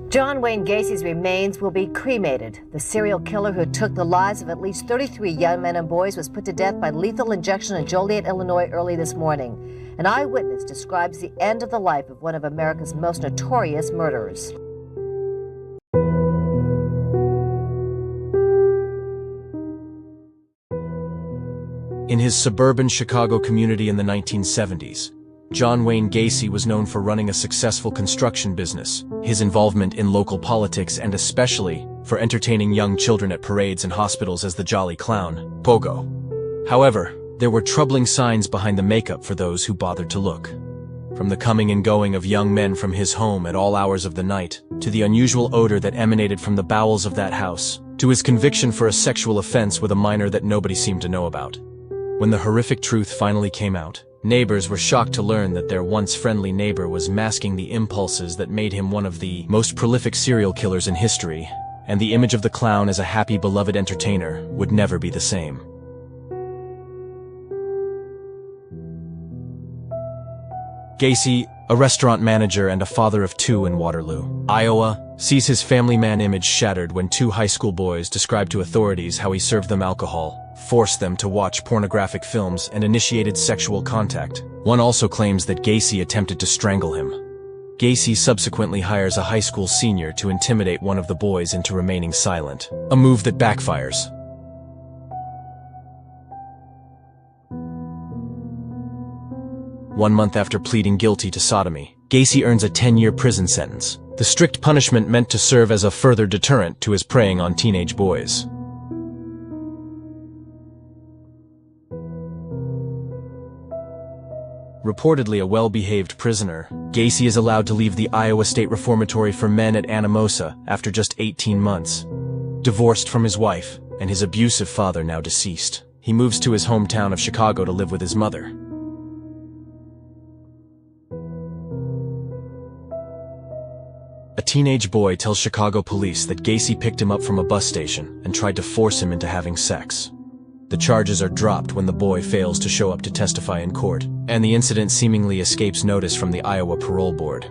John Wayne Gacy's remains will be cremated. The serial killer who took the lives of at least 33 young men and boys was put to death by lethal injection in Joliet, Illinois early this morning. An eyewitness describes the end of the life of one of America's most notorious murderers. In his suburban Chicago community in the 1970s, John Wayne Gacy was known for running a successful construction business, his involvement in local politics, and especially for entertaining young children at parades and hospitals as the Jolly Clown, Pogo. However, there were troubling signs behind the makeup for those who bothered to look. From the coming and going of young men from his home at all hours of the night, to the unusual odor that emanated from the bowels of that house, to his conviction for a sexual offense with a minor that nobody seemed to know about. When the horrific truth finally came out, neighbors were shocked to learn that their once friendly neighbor was masking the impulses that made him one of the most prolific serial killers in history, and the image of the clown as a happy, beloved entertainer would never be the same. Gacy, a restaurant manager and a father of two in Waterloo, Iowa, sees his family man image shattered when two high school boys described to authorities how he served them alcohol, forced them to watch pornographic films, and initiated sexual contact. One also claims that Gacy attempted to strangle him. Gacy subsequently hires a high school senior to intimidate one of the boys into remaining silent, a move that backfires. One month after pleading guilty to sodomy, Gacy earns a 10-year prison sentence, the strict punishment meant to serve as a further deterrent to his preying on teenage boys. Reportedly a well-behaved prisoner, Gacy is allowed to leave the Iowa State Reformatory for Men at Anamosa after just 18 months. Divorced from his wife, and his abusive father now deceased, he moves to his hometown of Chicago to live with his mother. A teenage boy tells Chicago police that Gacy picked him up from a bus station and tried to force him into having sex. The charges are dropped when the boy fails to show up to testify in court, and the incident seemingly escapes notice from the Iowa Parole Board.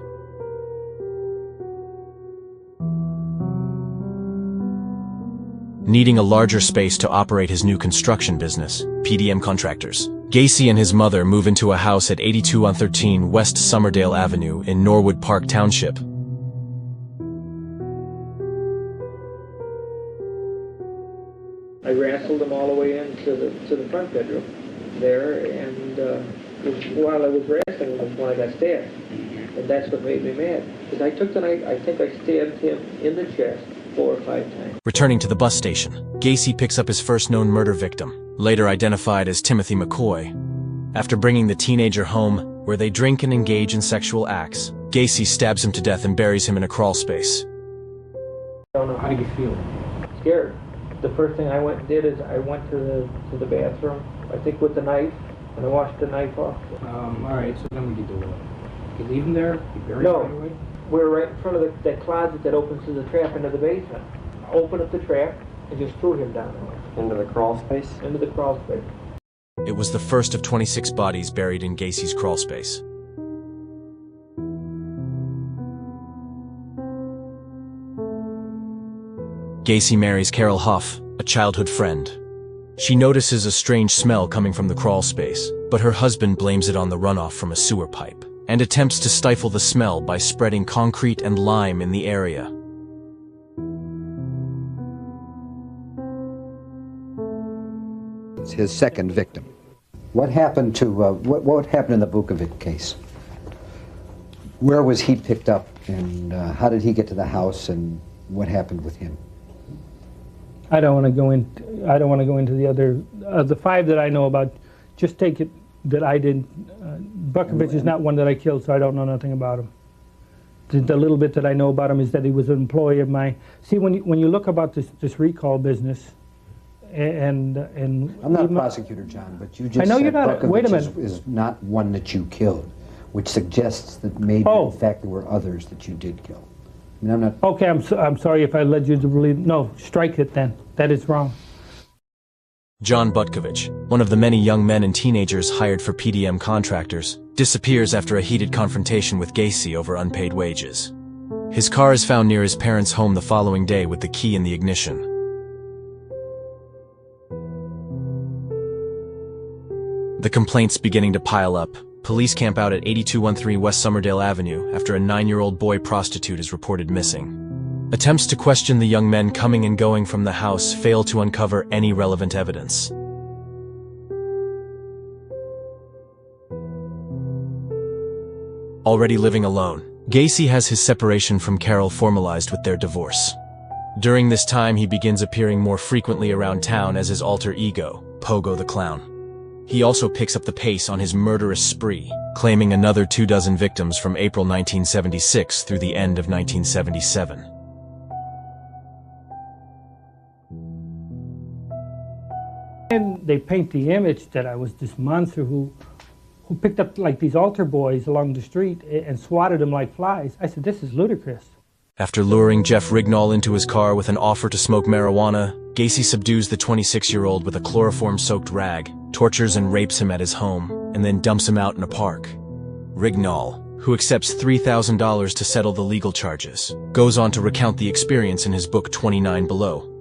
Needing a larger space to operate his new construction business, PDM Contractors, Gacy and his mother move into a house at 8213 West Summerdale Avenue in Norwood Park Township. I wrestled him all the way into the front bedroom there, and while I was wrestling was when I got stabbed. And that's what made me mad. Because I took the knife, I think I stabbed him in the chest 4 or 5 times. Returning to the bus station, Gacy picks up his first known murder victim, later identified as Timothy McCoy. After bringing the teenager home, where they drink and engage in sexual acts, Gacy stabs him to death and buries him in a crawl space. I don't know. How do you feel? Scared. The first thing I went and did is I went to the bathroom, I think with the knife, and I washed the knife off. All right, so then what do you do? You leave him there? You bury him No, right away? we're right in front of that closet that opens to the trap into the basement. I opened up the trap and just threw him down there. Into the crawl space? Into the crawl space. It was the first of 26 bodies buried in Gacy's crawl space. Gacy marries Carol Huff, a childhood friend. She notices a strange smell coming from the crawl space, but her husband blames it on the runoff from a sewer pipe, and attempts to stifle the smell by spreading concrete and lime in the area. It's his second victim. What happened to what happened in the Bukovic case? Where was he picked up, and how did he get to the house, and what happened with him? I don't want to go into the other the 5 that I know about. Just take it that I didn't. Bukovic is not one that I killed, so I don't know nothing about him. The little bit that I know about him is that he was an employee of mine. See, when you look about this recall business, and I'm not a prosecutor, John, but you just I know said you're not. Bukovic Wait a minute. is not one that you killed, which suggests that maybe in fact there were others that you did kill. I mean, I'm not. Okay, I'm sorry if I led you to believe. No, strike it then. That is wrong. John Butkovich, one of the many young men and teenagers hired for PDM Contractors, disappears after a heated confrontation with Gacy over unpaid wages. His car is found near his parents' home the following day with the key in the ignition. The complaints beginning to pile up. Police camp out at 8213 West Somerdale Avenue after a 9-year-old boy prostitute is reported missing. Attempts to question the young men coming and going from the house fail to uncover any relevant evidence. Already living alone, Gacy has his separation from Carol formalized with their divorce. During this time, he begins appearing more frequently around town as his alter ego, Pogo the Clown. He also picks up the pace on his murderous spree, claiming another 24 victims from April 1976 through the end of 1977. And they paint the image that I was this monster who picked up like these altar boys along the street and swatted them like flies. I said, this is ludicrous. After luring Jeff Rignall into his car with an offer to smoke marijuana, Gacy subdues the 26-year-old with a chloroform-soaked rag, tortures and rapes him at his home, and then dumps him out in a park. Rignall, who accepts $3,000 to settle the legal charges, goes on to recount the experience in his book 29 Below.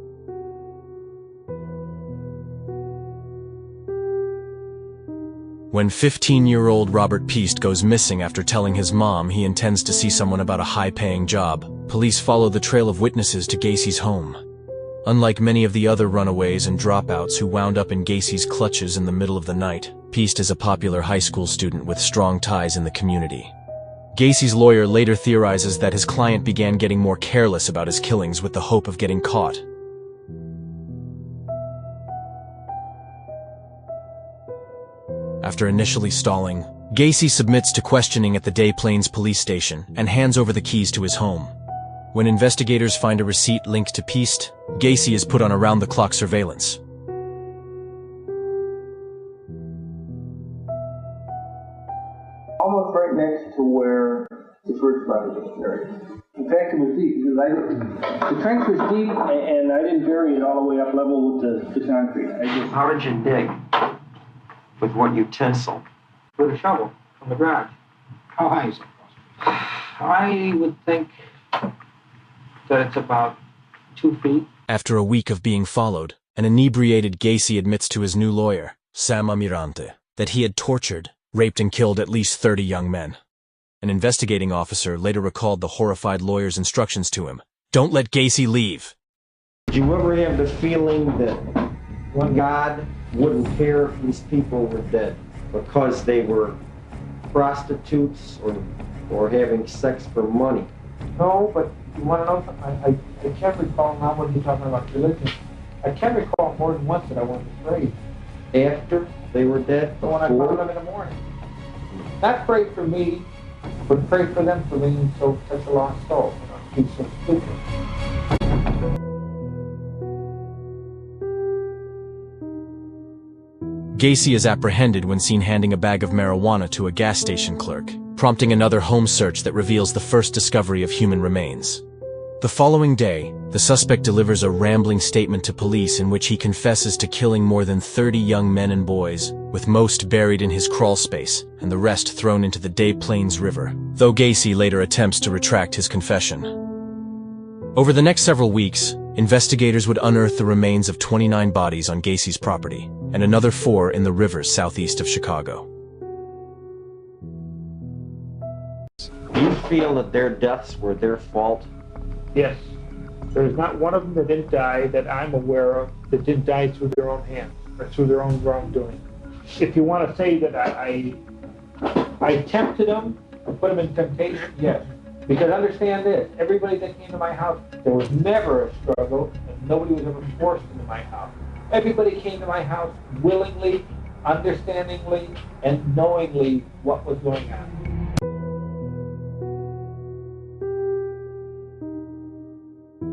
When 15-year-old Robert Peast goes missing after telling his mom he intends to see someone about a high-paying job, police follow the trail of witnesses to Gacy's home. Unlike many of the other runaways and dropouts who wound up in Gacy's clutches in the middle of the night, Peast is a popular high school student with strong ties in the community. Gacy's lawyer later theorizes that his client began getting more careless about his killings with the hope of getting caught. After initially stalling, Gacy submits to questioning at the Des Plaines police station and hands over the keys to his home. When investigators find a receipt linked to Peast, Gacy is put on around-the-clock surveillance. Almost right next to where the first body was buried. In fact, it was deep because the trench was deep and I didn't bury it all the way up level with the concrete. How did you dig? With what utensil? With a shovel from the garage. How high is it? I would think that it's about 2 feet. After a week of being followed, an inebriated Gacy admits to his new lawyer, Sam Amirante, that he had tortured, raped and killed at least 30 young men. An investigating officer later recalled the horrified lawyer's instructions to him. Don't let Gacy leave. Did you ever have the feeling that God wouldn't care if these people were dead because they were prostitutes or having sex for money? No, but you want to know something? I can't recall now when you're talking about religion. I can recall more than once that I wasn't afraid. After they were dead? But when I found them in the morning. Not pray for me, but pray for them for being such a lost soul. You know, he's so stupid. Gacy is apprehended when seen handing a bag of marijuana to a gas station clerk, prompting another home search that reveals the first discovery of human remains. The following day, the suspect delivers a rambling statement to police in which he confesses to killing more than 30 young men and boys, with most buried in his crawl space and the rest thrown into the Des Plaines River, though Gacy later attempts to retract his confession. Over the next several weeks, investigators would unearth the remains of 29 bodies on Gacy's property, and another 4 in the rivers southeast of Chicago. Do you feel that their deaths were their fault? Yes. There's not one of them that didn't die that I'm aware of that didn't die through their own hands or through their own wrongdoing. If you want to say that I tempted them or put them in temptation, yes. Because understand this, everybody that came to my house, there was never a struggle and nobody was ever forced into my house. Everybody came to my house willingly, understandingly, and knowingly what was going on.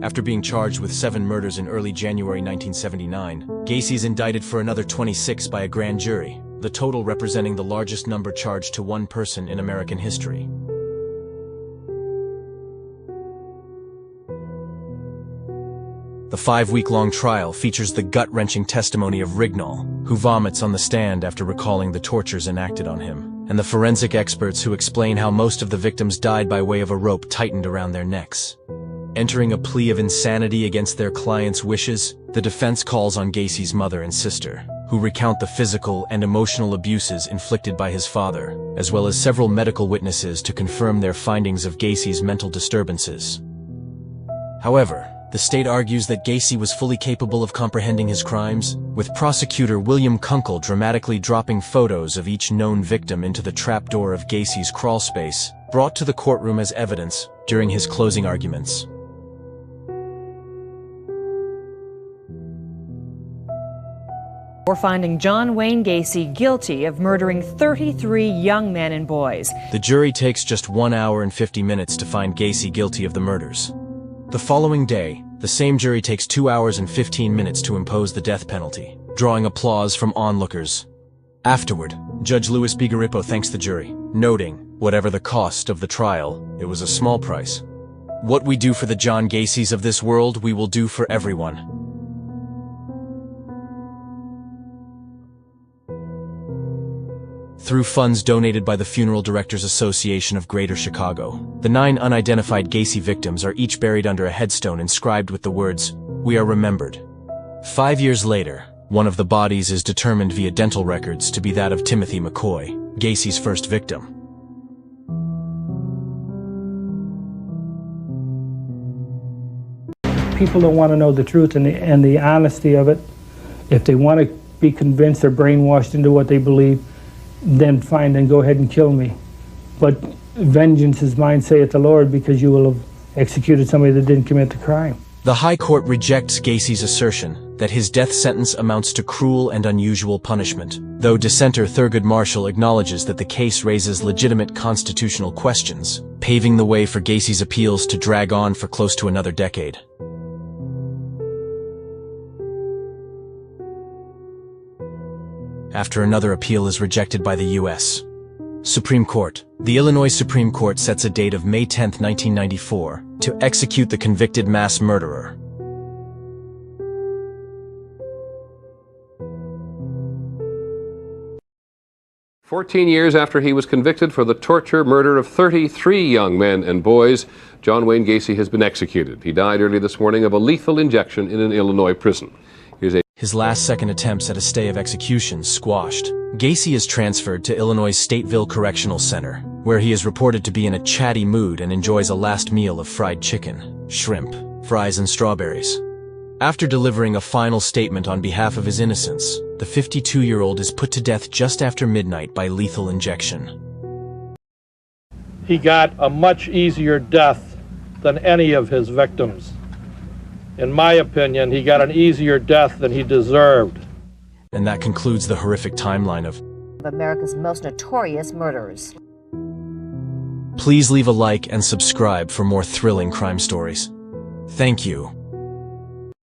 After being charged with 7 murders in early January 1979, Gacy is indicted for another 26 by a grand jury, the total representing the largest number charged to one person in American history. The 5-week-long trial features the gut-wrenching testimony of Rignall, who vomits on the stand after recalling the tortures enacted on him. and the forensic experts who explain how most of the victims died by way of a rope tightened around their necks. Entering a plea of insanity against their client's wishes, the defense calls on Gacy's mother and sister, who recount the physical and emotional abuses inflicted by his father, as well as several medical witnesses to confirm their findings of Gacy's mental disturbances. However, the state argues that Gacy was fully capable of comprehending his crimes, with prosecutor William Kunkel dramatically dropping photos of each known victim into the trapdoor of Gacy's crawlspace, brought to the courtroom as evidence during his closing arguments. For finding John Wayne Gacy guilty of murdering 33 young men and boys. The jury takes just 1 hour and 50 minutes to find Gacy guilty of the murders. The following day, the same jury takes 2 hours and 15 minutes to impose the death penalty, drawing applause from onlookers. Afterward, Judge Louis B. Garippo thanks the jury, noting, whatever the cost of the trial, it was a small price. What we do for the John Gacys of this world, we will do for everyone. Through funds donated by the Funeral Directors Association of Greater Chicago, the 9 unidentified Gacy victims are each buried under a headstone inscribed with the words, "We are remembered." 5 years later, one of the bodies is determined via dental records to be that of Timothy McCoy, Gacy's first victim. People don't want to know the truth and the honesty of it. If they want to be convinced or brainwashed into what they believe, then fine, then go ahead and kill me. But vengeance is mine, saith the Lord, because you will have executed somebody that didn't commit the crime. The High Court rejects Gacy's assertion that his death sentence amounts to cruel and unusual punishment, though dissenter Thurgood Marshall acknowledges that the case raises legitimate constitutional questions, paving the way for Gacy's appeals to drag on for close to another decade. After another appeal is rejected by the U.S. Supreme Court, the Illinois Supreme Court sets a date of May 10, 1994, to execute the convicted mass murderer. "14 years after he was convicted for the torture murder of 33 young men and boys, John Wayne Gacy has been executed. He died early this morning of a lethal injection in an Illinois prison. His last-second attempts at a stay of execution squashed. Gacy is transferred to Illinois' Stateville Correctional Center, where he is reported to be in a chatty mood and enjoys a last meal of fried chicken, shrimp, fries, and strawberries. After delivering a final statement on behalf of his innocence, the 52-year-old is put to death just after midnight by lethal injection. He got a much easier death than any of his victims. In my opinion, he got an easier death than he deserved. And that concludes the horrific timeline of America's most notorious murderers. Please leave a like and subscribe for more thrilling crime stories. Thank you.